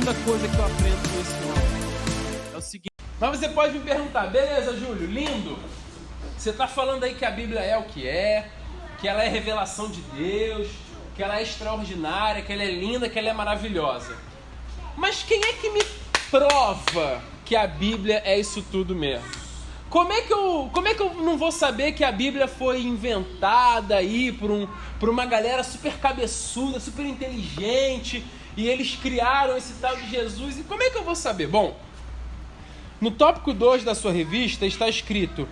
segunda coisa que eu aprendo com esse homem é o seguinte. Mas você pode me perguntar, beleza, Júlio, lindo. Você está falando aí que a Bíblia é o que ela é revelação de Deus, que ela é extraordinária, que ela é linda, que ela é maravilhosa. Mas quem é que me prova que a Bíblia é isso tudo mesmo? Como é que eu não vou saber que a Bíblia foi inventada aí por uma galera super cabeçuda, super inteligente, e eles criaram esse tal de Jesus? E como é que eu vou saber? Bom, no tópico 2 da sua revista está escrito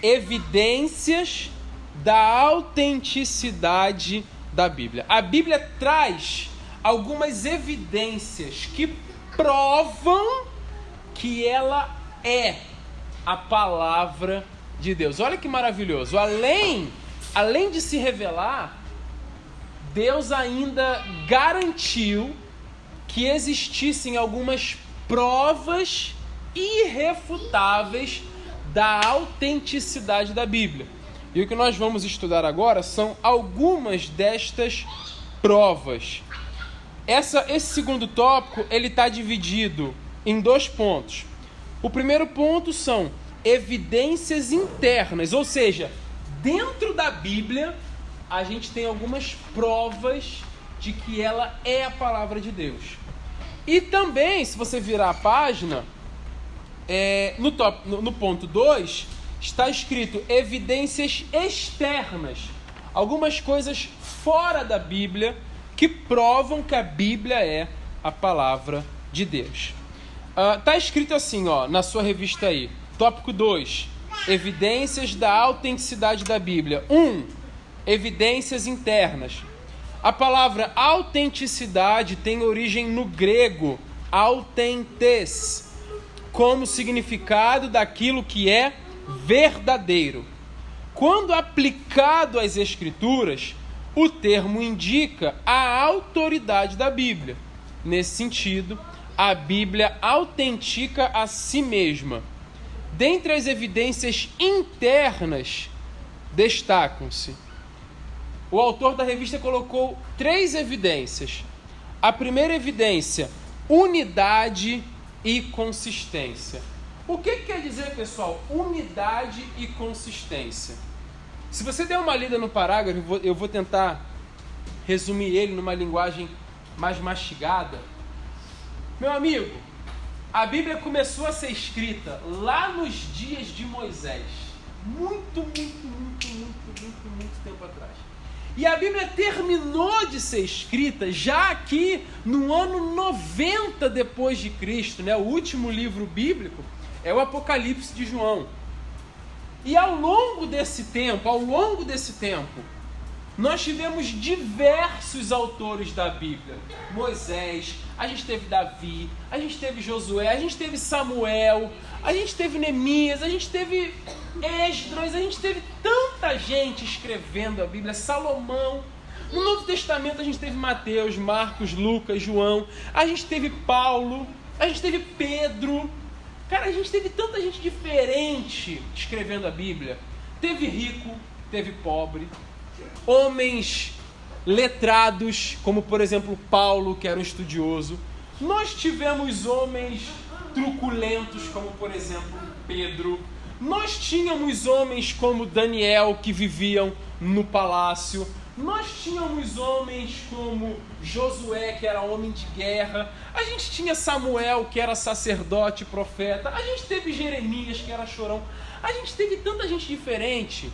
evidências da autenticidade da Bíblia. A Bíblia traz algumas evidências que provam que ela é a palavra de Deus. Olha que maravilhoso. Além de se revelar, Deus ainda garantiu que existissem algumas provas irrefutáveis da autenticidade da Bíblia. E o que nós vamos estudar agora são algumas destas provas. Esse segundo tópico ele está dividido em 2 pontos. O primeiro ponto são evidências internas, ou seja, dentro da Bíblia a gente tem algumas provas de que ela é a palavra de Deus. E também, se você virar a página, no ponto 2, está escrito evidências externas, algumas coisas fora da Bíblia que provam que a Bíblia é a palavra de Deus. Está escrito assim, na sua revista aí, tópico 2, evidências da autenticidade da Bíblia. 1, evidências internas. A palavra autenticidade tem origem no grego, autentes, como significado daquilo que é verdadeiro. Quando aplicado às Escrituras, o termo indica a autoridade da Bíblia. Nesse sentido, a Bíblia autentica a si mesma. Dentre as evidências internas, destacam-se. O autor da revista colocou 3 evidências. A primeira evidência, unidade e consistência. O que quer dizer, pessoal, unidade e consistência? Se você der uma lida no parágrafo, eu vou tentar resumir ele numa linguagem mais mastigada. Meu amigo, a Bíblia começou a ser escrita lá nos dias de Moisés. Muito tempo atrás. E a Bíblia terminou de ser escrita já aqui no ano 90 depois de Cristo, né? O último livro bíblico é o Apocalipse de João. E ao longo desse tempo, nós tivemos diversos autores da Bíblia. Moisés, a gente teve Davi, a gente teve Josué, a gente teve Samuel, a gente teve Neemias, a gente teve Esdras, a gente teve tanta gente escrevendo a Bíblia, Salomão. No Novo Testamento a gente teve Mateus, Marcos, Lucas, João, a gente teve Paulo, a gente teve Pedro. Cara, a gente teve tanta gente diferente escrevendo a Bíblia. Teve rico, teve pobre, homens letrados, como por exemplo Paulo, que era um estudioso. Nós tivemos homens truculentos, como por exemplo Pedro. Nós tínhamos homens como Daniel, que viviam no palácio. Nós tínhamos homens como Josué, que era homem de guerra. A gente tinha Samuel, que era sacerdote, profeta. A gente teve Jeremias, que era chorão. A gente teve tanta gente diferente,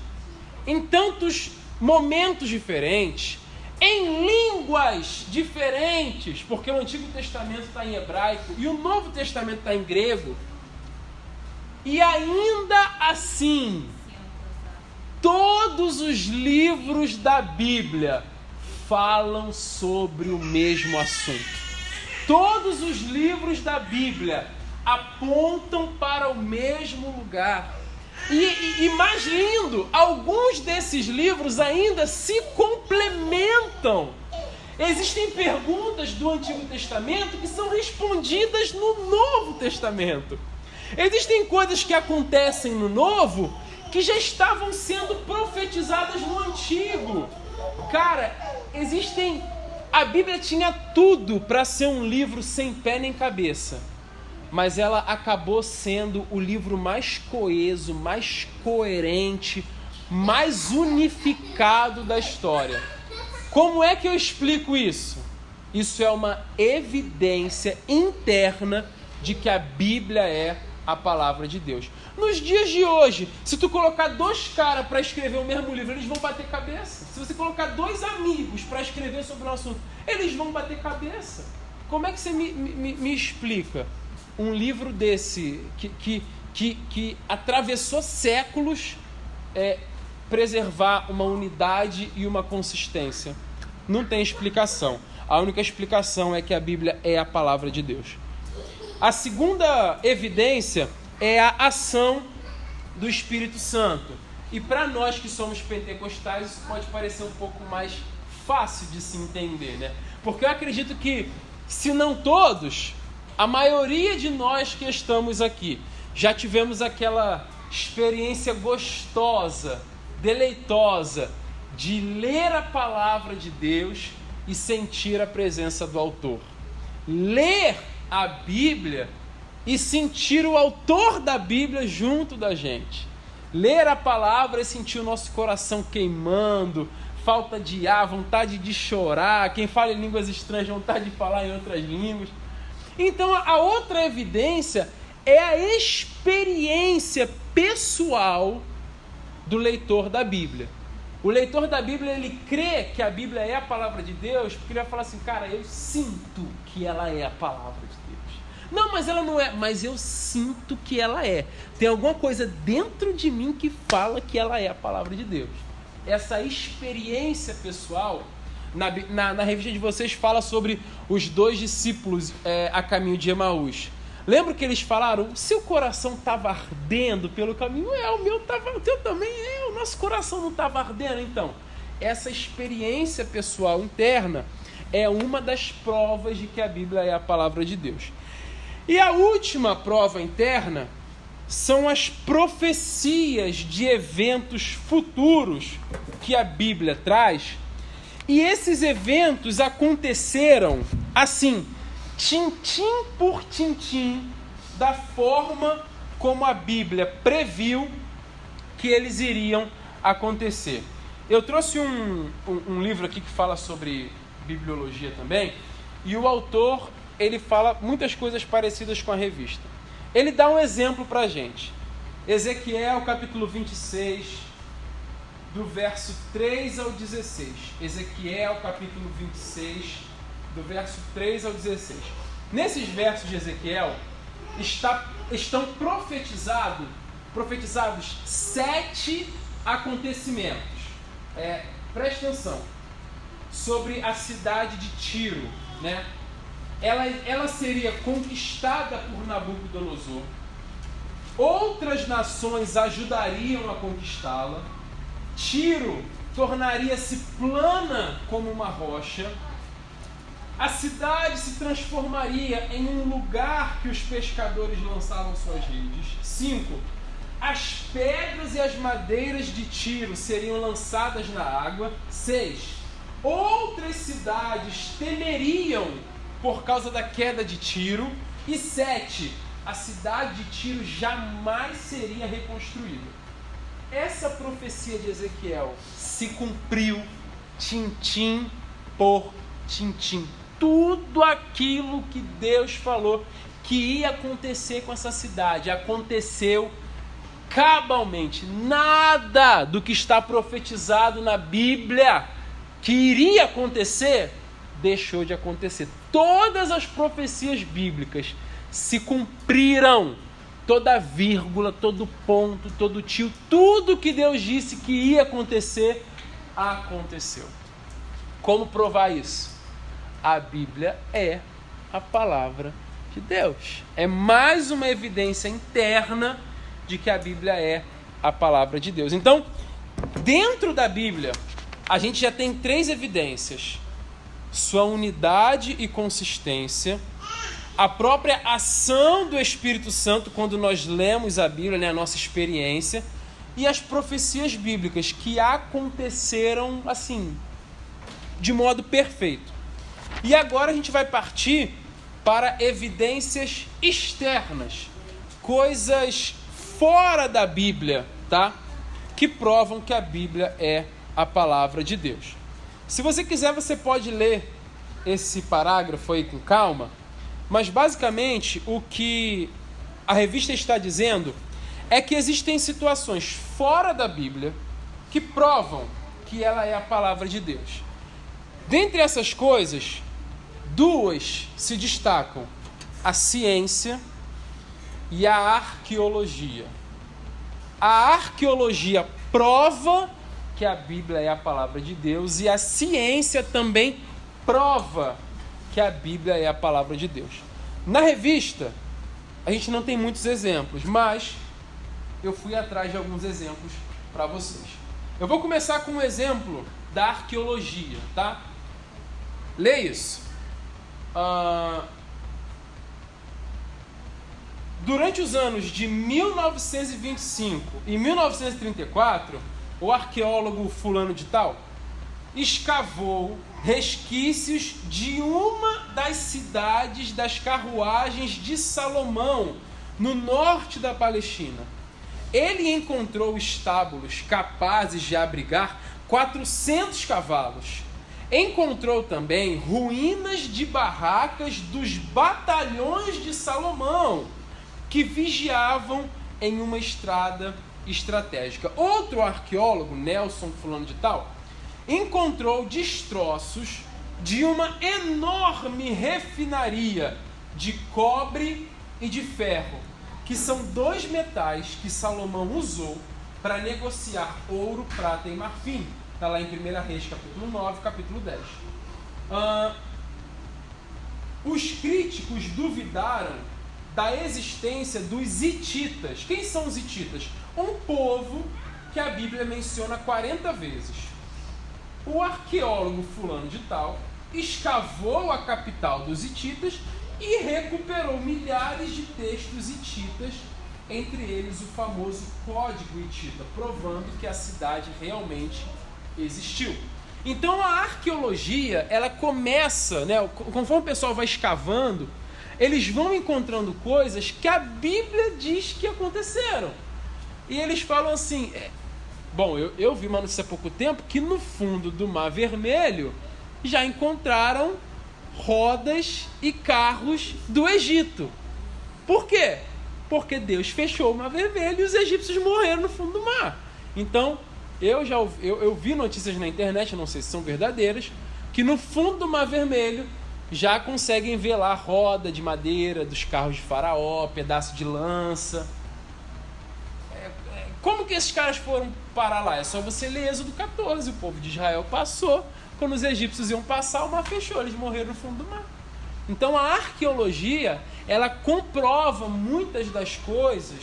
em tantos momentos diferentes, em línguas diferentes, porque o Antigo Testamento está em hebraico e o Novo Testamento está em grego. E ainda assim, todos os livros da Bíblia falam sobre o mesmo assunto. Todos os livros da Bíblia apontam para o mesmo lugar. E mais lindo, alguns desses livros ainda se complementam. Existem perguntas do Antigo Testamento que são respondidas no Novo Testamento. Existem coisas que acontecem no Novo que já estavam sendo profetizadas no Antigo. Cara, existem A Bíblia tinha tudo para ser um livro sem pé nem cabeça, mas ela acabou sendo o livro mais coeso, mais coerente, mais unificado da história. Como é que eu explico isso? Isso é uma evidência interna de que a Bíblia é a palavra de Deus. Nos dias de hoje, se tu colocar 2 caras para escrever o mesmo livro, eles vão bater cabeça. Se você colocar 2 amigos para escrever sobre um assunto, eles vão bater cabeça. Como é que você me explica um livro desse que atravessou séculos preservar uma unidade e uma consistência? Não tem explicação. A única explicação é que a Bíblia é a palavra de Deus. A segunda evidência é a ação do Espírito Santo. E para nós que somos pentecostais, isso pode parecer um pouco mais fácil de se entender, né? Porque eu acredito que, se não todos, a maioria de nós que estamos aqui já tivemos aquela experiência gostosa, deleitosa, de ler a palavra de Deus e sentir a presença do autor. Ler a Bíblia e sentir o autor da Bíblia junto da gente. Ler a palavra e sentir o nosso coração queimando, falta de ar, vontade de chorar, quem fala em línguas estranhas, vontade de falar em outras línguas. Então a outra evidência é a experiência pessoal do leitor da Bíblia. O leitor da Bíblia, ele crê que a Bíblia é a palavra de Deus, porque ele vai falar assim, cara, eu sinto que ela é a palavra de Deus. Não, mas ela não é, mas eu sinto que ela é. Tem alguma coisa dentro de mim que fala que ela é a palavra de Deus. Essa experiência pessoal, na revista de vocês fala sobre os 2 discípulos a caminho de Emaús. Lembra que eles falaram, o seu coração estava ardendo pelo caminho? O meu estava, o teu também o nosso coração não estava ardendo. Então, essa experiência pessoal interna é uma das provas de que a Bíblia é a palavra de Deus. E a última prova interna são as profecias de eventos futuros que a Bíblia traz. E esses eventos aconteceram assim, tintim por tintim, da forma como a Bíblia previu que eles iriam acontecer. Eu trouxe um livro aqui que fala sobre bibliologia também, e o autor, ele fala muitas coisas parecidas com a revista. Ele dá um exemplo para a gente. Ezequiel, capítulo 26, do verso 3 ao 16. Ezequiel, capítulo 26, do verso 3 ao 16. Nesses versos de Ezequiel, estão profetizados 7 acontecimentos. Presta atenção. Sobre a cidade de Tiro, né? Ela seria conquistada por Nabucodonosor. Outras nações ajudariam a conquistá-la. Tiro tornaria-se plana como uma rocha. A cidade se transformaria em um lugar que os pescadores lançavam suas redes. 5. As pedras e as madeiras de Tiro seriam lançadas na água. 6. Outras cidades temeriam por causa da queda de Tiro. E 7. A cidade de Tiro jamais seria reconstruída. Essa profecia de Ezequiel se cumpriu tintim por tintim. Tudo aquilo que Deus falou que ia acontecer com essa cidade aconteceu cabalmente. Nada do que está profetizado na Bíblia que iria acontecer deixou de acontecer. Todas as profecias bíblicas se cumpriram. Toda vírgula, todo ponto, todo tio, tudo que Deus disse que ia acontecer, aconteceu. Como provar isso? A Bíblia é a palavra de Deus. É mais uma evidência interna de que a Bíblia é a palavra de Deus. Então, dentro da Bíblia, a gente já tem 3 evidências: sua unidade e consistência, a própria ação do Espírito Santo quando nós lemos a Bíblia, né, a nossa experiência, e as profecias bíblicas que aconteceram assim, de modo perfeito. E agora a gente vai partir para evidências externas, coisas fora da Bíblia, tá? Que provam que a Bíblia é a palavra de Deus. Se você quiser, você pode ler esse parágrafo aí com calma, mas basicamente o que a revista está dizendo é que existem situações fora da Bíblia que provam que ela é a palavra de Deus. Dentre essas coisas, duas se destacam: a ciência e a arqueologia. A arqueologia prova que a Bíblia é a palavra de Deus e a ciência também prova que a Bíblia é a palavra de Deus. Na revista, a gente não tem muitos exemplos, mas eu fui atrás de alguns exemplos para vocês. Eu vou começar com um exemplo da arqueologia, tá? Lê isso. Durante os anos de 1925 e 1934, o arqueólogo fulano de tal escavou resquícios de uma das cidades das carruagens de Salomão, no norte da Palestina. Ele encontrou estábulos capazes de abrigar 400 cavalos. Encontrou também ruínas de barracas dos batalhões de Salomão, que vigiavam em uma estrada estratégica. Outro arqueólogo, Nelson fulano de tal, encontrou destroços de uma enorme refinaria de cobre e de ferro, que são dois metais que Salomão usou para negociar ouro, prata e marfim. Está lá em 1 Reis, capítulo 9, capítulo 10. Os críticos duvidaram da existência dos hititas. Quem são os hititas? Um povo que a Bíblia menciona 40 vezes. O arqueólogo fulano de tal escavou a capital dos hititas e recuperou milhares de textos hititas, entre eles o famoso Código Hitita, provando que a cidade realmente existiu. Então a arqueologia, ela começa, né, conforme o pessoal vai escavando, eles vão encontrando coisas que a Bíblia diz que aconteceram. E eles falam assim, eu vi uma notícia há pouco tempo que no fundo do Mar Vermelho já encontraram rodas e carros do Egito. Por quê? Porque Deus fechou o Mar Vermelho e os egípcios morreram no fundo do mar. Então, eu vi notícias na internet, não sei se são verdadeiras, que no fundo do Mar Vermelho já conseguem ver lá roda de madeira dos carros de Faraó, pedaço de lança. Como que esses caras foram parar lá? É só você ler Êxodo 14. O povo de Israel passou. Quando os egípcios iam passar, o mar fechou. Eles morreram no fundo do mar. Então a arqueologia, ela comprova muitas das coisas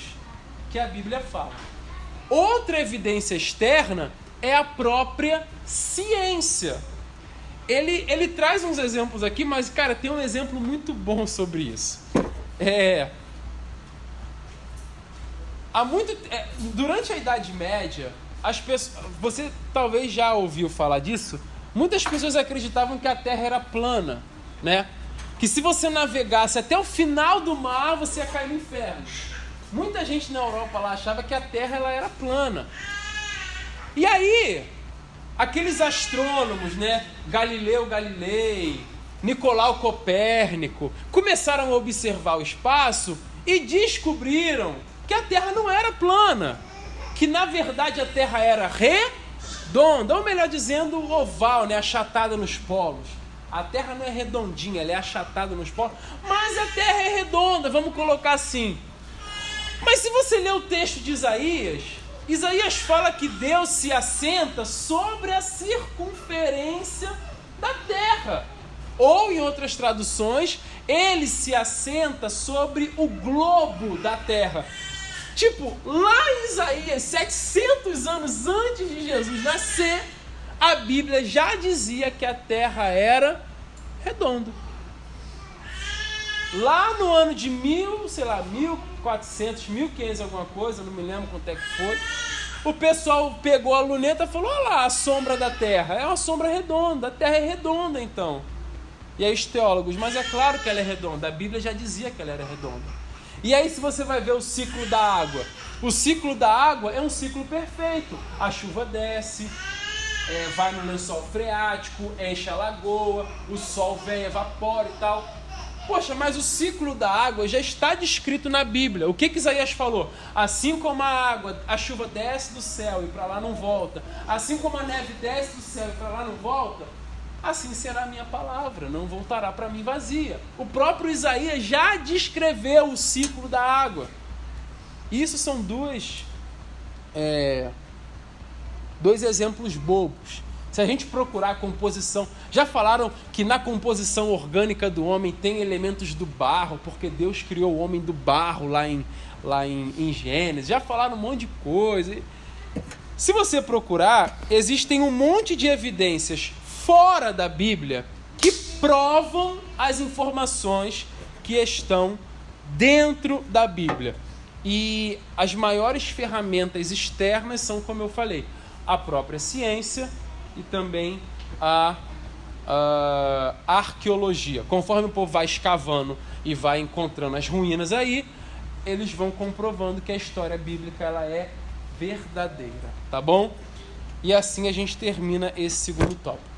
que a Bíblia fala. Outra evidência externa é a própria ciência. Ele traz uns exemplos aqui, mas, cara, tem um exemplo muito bom sobre isso. Durante a Idade Média, você talvez já ouviu falar disso, muitas pessoas acreditavam que a Terra era plana, né? Que se você navegasse até o final do mar, você ia cair no inferno. Muita gente na Europa lá achava que a Terra ela era plana. E aí, aqueles astrônomos, né? Galileu Galilei, Nicolau Copérnico, começaram a observar o espaço e descobriram que a Terra não era plana, que na verdade a Terra era redonda, ou melhor dizendo, oval, né? Achatada nos polos. A Terra não é redondinha, ela é achatada nos polos, mas a Terra é redonda, vamos colocar assim. Mas se você ler o texto de Isaías fala que Deus se assenta sobre a circunferência da Terra. Ou, em outras traduções, ele se assenta sobre o globo da Terra. Tipo, lá em Isaías, 700 anos antes de Jesus nascer, a Bíblia já dizia que a Terra era redonda. Lá no ano de 1400, 1500 alguma coisa, não me lembro quanto é que foi, o pessoal pegou a luneta e falou, olha lá a sombra da Terra, é uma sombra redonda, a Terra é redonda então. E aí os teólogos, mas é claro que ela é redonda, a Bíblia já dizia que ela era redonda. E aí se você vai ver o ciclo da água, o ciclo da água é um ciclo perfeito. A chuva desce, vai no lençol freático, enche a lagoa, o sol vem, evapora e tal. Poxa, mas o ciclo da água já está descrito na Bíblia. O que Isaías falou? Assim como a água, a chuva desce do céu e para lá não volta, assim como a neve desce do céu e para lá não volta, assim será a minha palavra, não voltará para mim vazia. O próprio Isaías já descreveu o ciclo da água. Isso são dois exemplos bobos. Se a gente procurar a composição, já falaram que na composição orgânica do homem tem elementos do barro, porque Deus criou o homem do barro lá em Gênesis. Já falaram um monte de coisa. Se você procurar, existem um monte de evidências fora da Bíblia que provam as informações que estão dentro da Bíblia. E as maiores ferramentas externas são, como eu falei, a própria ciência e também a arqueologia. Conforme o povo vai escavando e vai encontrando as ruínas aí, eles vão comprovando que a história bíblica ela é verdadeira, tá bom? E assim a gente termina esse segundo tópico.